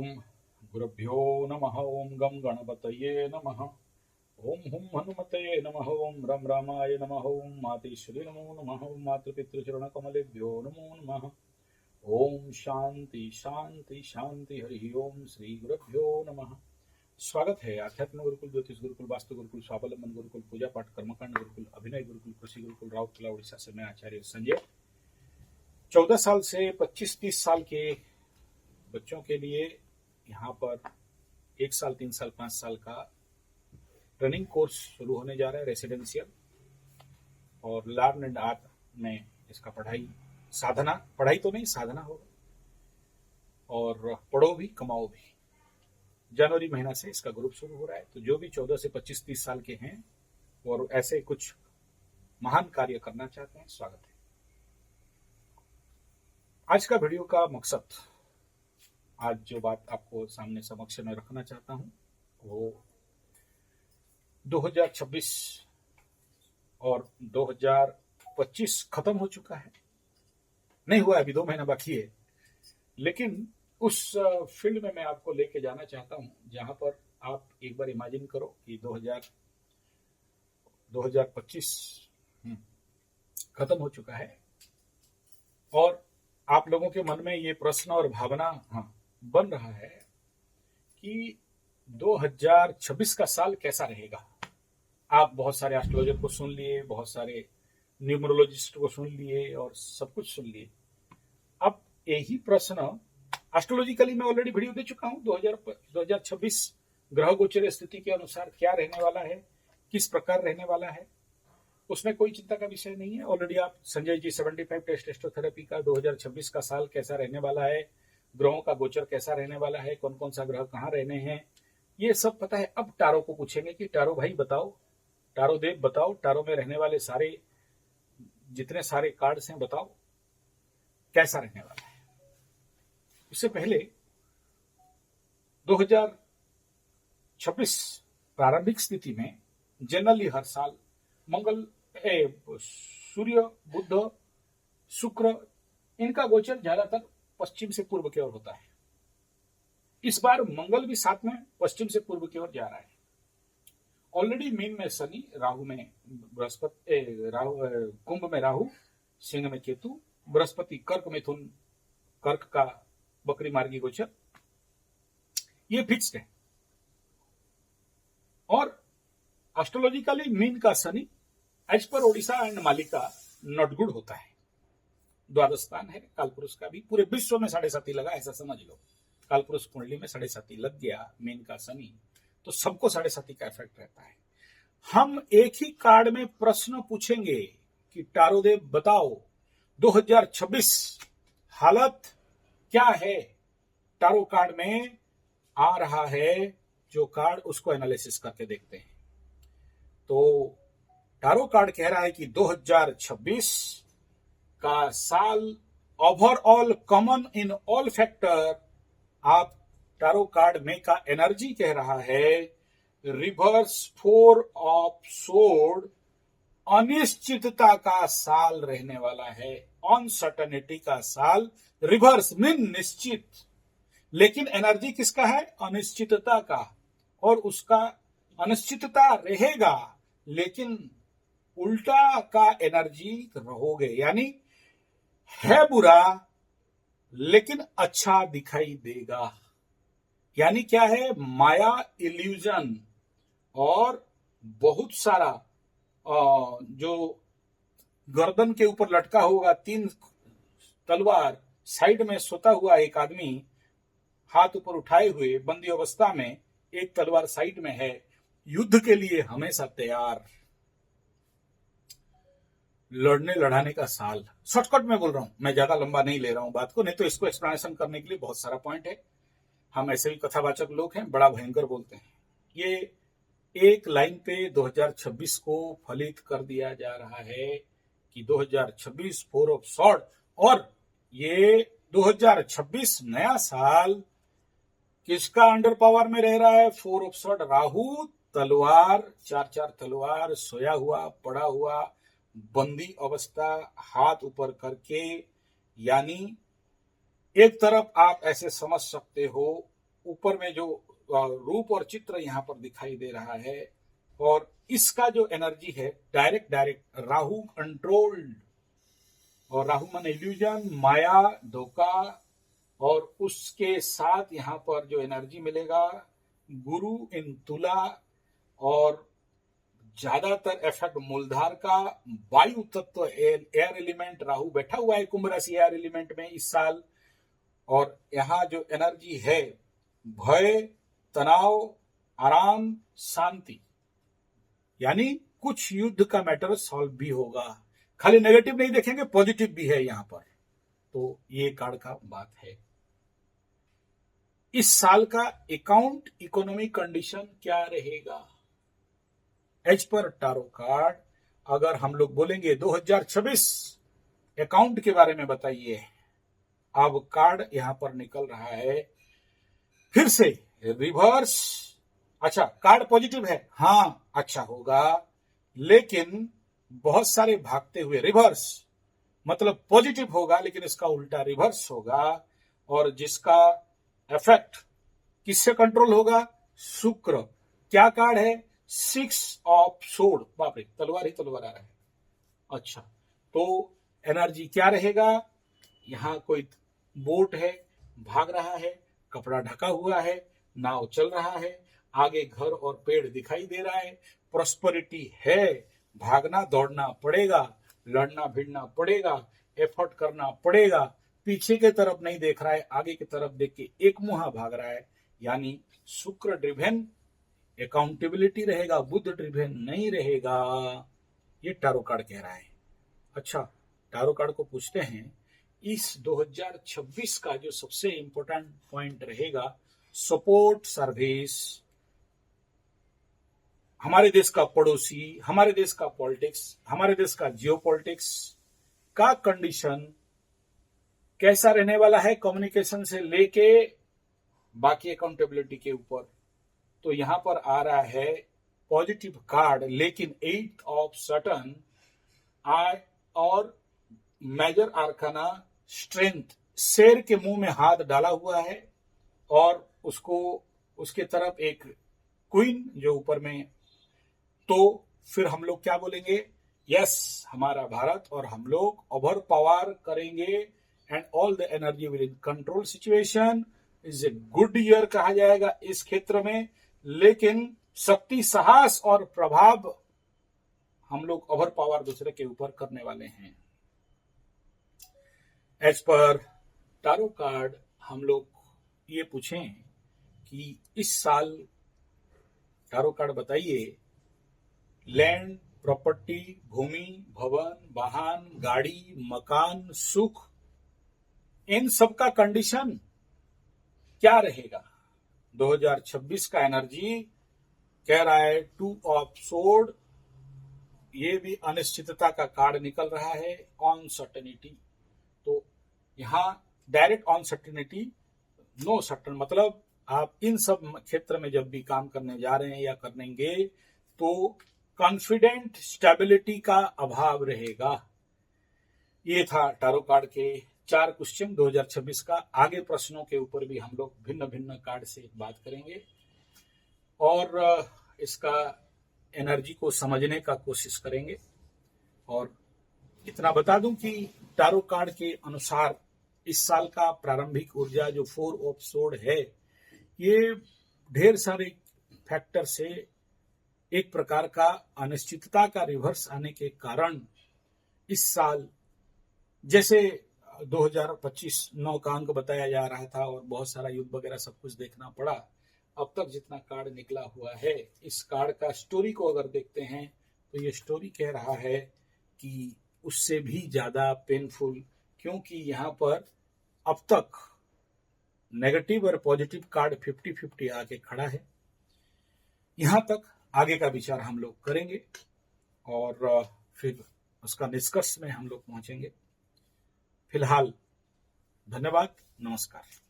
ओम गुरुभ्यो नमः। ओम गम गणपतये नमः। ओम हुम हनुमते नमः। ओम रम रामाय नमः। ओम मातेश्वरी नमो नमः। ओम मातृपितृचरण कमलेभ्यो नमो नमः। ओम शांति शांति शांति। हरि ओम श्री गुरुभ्यो नमः। स्वागत है आध्यात्म गुरुकुल, ज्योतिष गुरुकुल, वास्तु गुरुकुल, स्वावलंबन गुरुकुल, पूजा पाठ कर्मकांड गुरुकुल, अभिनय गुरुकुल, कृषि गुरुकुल, राउरकेला उड़ीसा से मैं आचार्य संजय 14 साल से 25-30 साल के बच्चों के लिए यहाँ पर 1 साल, 3 साल, 5 साल का ट्रेनिंग कोर्स शुरू होने जा रहा है, रेसिडेंशियल और लर्न एंड आर्ट में इसका पढ़ाई तो नहीं, साधना होगा और पढ़ो भी कमाओ भी। जनवरी महीना से इसका ग्रुप शुरू हो रहा है, तो जो भी 14 से 25-30 साल के हैं और ऐसे कुछ महान कार्य करना चाहते हैं, स्वागत है। आज का वीडियो का मकसद, आज जो बात आपको सामने समक्ष में रखना चाहता हूं वो 2026 और 2025 खत्म हो चुका है, नहीं हुआ, अभी 2 महीना बाकी है, लेकिन उस फील्ड में मैं आपको लेके जाना चाहता हूं जहां पर आप एक बार इमेजिन करो कि 2025 खत्म हो चुका है और आप लोगों के मन में ये प्रश्न और भावना बन रहा है कि 2026 का साल कैसा रहेगा। आप बहुत सारे एस्ट्रोलॉजर को सुन लिए, बहुत सारे न्यूमरोलॉजिस्ट को सुन लिए और सब कुछ सुन लिए। अब यही प्रश्न एस्ट्रोलॉजिकली मैं ऑलरेडी वीडियो दे चुका हूं। 2026 ग्रह गोचर स्थिति के अनुसार क्या रहने वाला है, किस प्रकार रहने वाला है, उसमें कोई चिंता का विषय नहीं है। ऑलरेडी आप संजय जी 75 टेस्ट एस्ट्रोथेरेपी का 2026 का साल कैसा रहने वाला है, ग्रहों का गोचर कैसा रहने वाला है, कौन कौन सा ग्रह कहाँ रहने हैं, ये सब पता है। अब टारो को पूछेंगे कि टारो भाई बताओ, टारो देव बताओ, टारो में रहने वाले सारे जितने सारे कार्ड्स हैं बताओ कैसा रहने वाला है। इससे पहले 2026 प्रारंभिक स्थिति में जनरली हर साल मंगल, सूर्य, बुध, शुक्र, इनका गोचर ज्यादातर पश्चिम से पूर्व की ओर होता है। इस बार मंगल भी साथ में पश्चिम से पूर्व की ओर जा रहा है। ऑलरेडी मीन में शनि, राहु में बृहस्पति, कुंभ में राहु, सिंह में केतु, बृहस्पति कर्क मिथुन, कर्क का बकरी मार्गी गोचर, ये फिक्स्ड है। और एस्ट्रोलॉजिकली मीन का शनि एज पर Odisha and Malika not good होता है। द्वादश स्थान है, कालपुरुष का भी पूरे विश्व में 7.5 लगा, ऐसा समझ लो। कालपुरुष कुंडली में 7.5 लग गया मीन का शनि, तो सबको 7.5 का इफेक्ट रहता है। हम एक ही कार्ड में प्रश्न पूछेंगे कि टारोदेव बताओ 2026 हालत क्या है। टारो कार्ड में आ रहा है जो कार्ड, उसको एनालिसिस करके देखते हैं। तो टारो कार्ड कह रहा है कि 2026 का साल overall common in all factor, आप टारो कार्ड में का एनर्जी कह रहा है रिवर्स 4 ऑफ सोर्ड, अनिश्चितता का साल रहने वाला है, अनसर्टेनिटी का साल। रिवर्स मीन निश्चित, लेकिन एनर्जी किसका है? अनिश्चितता का। और उसका अनिश्चितता रहेगा लेकिन उल्टा का एनर्जी रहोगे, यानी है बुरा लेकिन अच्छा दिखाई देगा। यानी क्या है? माया, इल्यूजन और बहुत सारा जो गर्दन के ऊपर लटका होगा 3 तलवार, साइड में सोता हुआ एक आदमी हाथ ऊपर उठाए हुए बंदी अवस्था में, एक तलवार साइड में है, युद्ध के लिए हमेशा तैयार, लड़ने लड़ाने का साल। शॉर्टकट में बोल रहा हूं, मैं ज्यादा लंबा नहीं ले रहा हूं बात को, नहीं तो इसको एक्सप्लेनेशन करने के लिए बहुत सारा पॉइंट है। हम ऐसे भी कथावाचक लोग हैं, बड़ा भयंकर बोलते हैं। ये एक लाइन पे 2026 को फलित कर दिया जा रहा है कि 2026 4 ऑफ सॉर्ड, और ये 2026 नया साल किसका अंडर पावर में रह रहा है? 4 ऑफ सॉर्ड, राहु, तलवार, 4 तलवार, सोया हुआ, पड़ा हुआ, बंदी अवस्था, हाथ ऊपर करके। यानी एक तरफ आप ऐसे समझ सकते हो ऊपर में जो रूप और चित्र यहाँ पर दिखाई दे रहा है, और इसका जो एनर्जी है डायरेक्ट राहु कंट्रोल्ड, और राहु मन इल्यूजन, माया, धोखा, और उसके साथ यहाँ पर जो एनर्जी मिलेगा गुरु इन तुला, और ज्यादातर इफेक्ट मूलधार का, वायु तत्व एयर एलिमेंट, राहु बैठा हुआ है कुंभ राशि एयर एलिमेंट में इस साल, और यहाँ जो एनर्जी है भय, तनाव, आराम, शांति, यानी कुछ युद्ध का मैटर सॉल्व भी होगा। खाली नेगेटिव नहीं देखेंगे, पॉजिटिव भी है यहाँ पर। तो ये कार्ड का बात है। इस साल का अकाउंट इकोनॉमी कंडीशन क्या रहेगा? एज पर टारो कार्ड अगर हम लोग बोलेंगे 2026 अकाउंट के बारे में बताइए, अब कार्ड यहां पर निकल रहा है फिर से रिवर्स। अच्छा, कार्ड पॉजिटिव है, हाँ अच्छा होगा, लेकिन बहुत सारे भागते हुए रिवर्स, मतलब पॉजिटिव होगा लेकिन इसका उल्टा रिवर्स होगा, और जिसका इफेक्ट किससे कंट्रोल होगा? शुक्र। क्या कार्ड है? 6 ऑफ सोर्ड। बाप रे, तलवार ही तलवार आ रहा है। अच्छा, तो एनर्जी क्या रहेगा? यहां कोई बोट है, भाग रहा है, कपड़ा ढका हुआ है, नाव चल रहा है, आगे घर और पेड़ दिखाई दे रहा है, प्रॉस्पेरिटी है, भागना दौड़ना पड़ेगा, लड़ना भिड़ना पड़ेगा, एफर्ट करना पड़ेगा, पीछे की तरफ नहीं देख रहा है, आगे की तरफ देख के एक मुहा भाग रहा है, यानी शुक्र ड्रिवेन अकाउंटेबिलिटी रहेगा, बुध ड्रिवेन नहीं रहेगा। ये टारो कार्ड कह रहा है। अच्छा, टारो कार्ड को पूछते हैं इस 2026 का जो सबसे इंपॉर्टेंट पॉइंट रहेगा, सपोर्ट सर्विस, हमारे देश का पड़ोसी, हमारे देश का पॉलिटिक्स, हमारे देश का जियोपॉलिटिक्स का कंडीशन कैसा रहने वाला है, कम्युनिकेशन से लेके बाकी अकाउंटेबिलिटी के ऊपर। तो यहां पर आ रहा है पॉजिटिव कार्ड, लेकिन 8 ऑफ सटन और मेजर आर्काना स्ट्रेंथ, शेर के मुंह में हाथ डाला हुआ है, और उसको उसके तरफ एक क्वीन जो ऊपर में, तो फिर हम लोग क्या बोलेंगे? यस, हमारा भारत और हम लोग ओवर पावर करेंगे, and all the energy will in control situation, is a good year कहा जाएगा इस क्षेत्र में, लेकिन शक्ति, साहस और प्रभाव हम लोग ओवर पावर दूसरे के ऊपर करने वाले हैं। एज पर टारो कार्ड हम लोग ये पूछें कि इस साल टारो कार्ड बताइए, लैंड, प्रॉपर्टी, भूमि, भवन, वाहन, गाड़ी, मकान, सुख, इन सब का कंडीशन क्या रहेगा? 2026 का एनर्जी कह रहा है 2 ऑफ सोर्ड, ये भी अनिश्चितता का कार्ड निकल रहा है, अनसर्टेनिटी। तो यहां डायरेक्ट अनसर्टेनिटी, नो सर्टन, मतलब आप इन सब क्षेत्र में जब भी काम करने जा रहे हैं या करेंगे तो कॉन्फिडेंट स्टेबिलिटी का अभाव रहेगा। ये था टारो कार्ड के 4 क्वेश्चन 2026 का। आगे प्रश्नों के ऊपर भी हम लोग भिन्न भिन्न कार्ड से बात करेंगे और इसका एनर्जी को समझने का कोशिश करेंगे। और इतना बता दूं कि टारो कार्ड के अनुसार इस साल का प्रारंभिक ऊर्जा जो 4 ऑफ सोर्ड है, ये ढेर सारे फैक्टर से एक प्रकार का अनिश्चितता का रिवर्स आने के कारण इस साल, जैसे 2025 9 का अंक बताया जा रहा था और बहुत सारा युद्ध वगैरह सब कुछ देखना पड़ा, अब तक जितना कार्ड निकला हुआ है, इस कार्ड का स्टोरी को अगर देखते हैं तो ये स्टोरी कह रहा है कि उससे भी ज्यादा पेनफुल, क्योंकि यहाँ पर अब तक नेगेटिव और पॉजिटिव कार्ड 50-50 आके खड़ा है। यहां तक आगे का विचार हम लोग करेंगे और फिर उसका निष्कर्ष में हम लोग पहुंचेंगे। फिलहाल धन्यवाद, नमस्कार।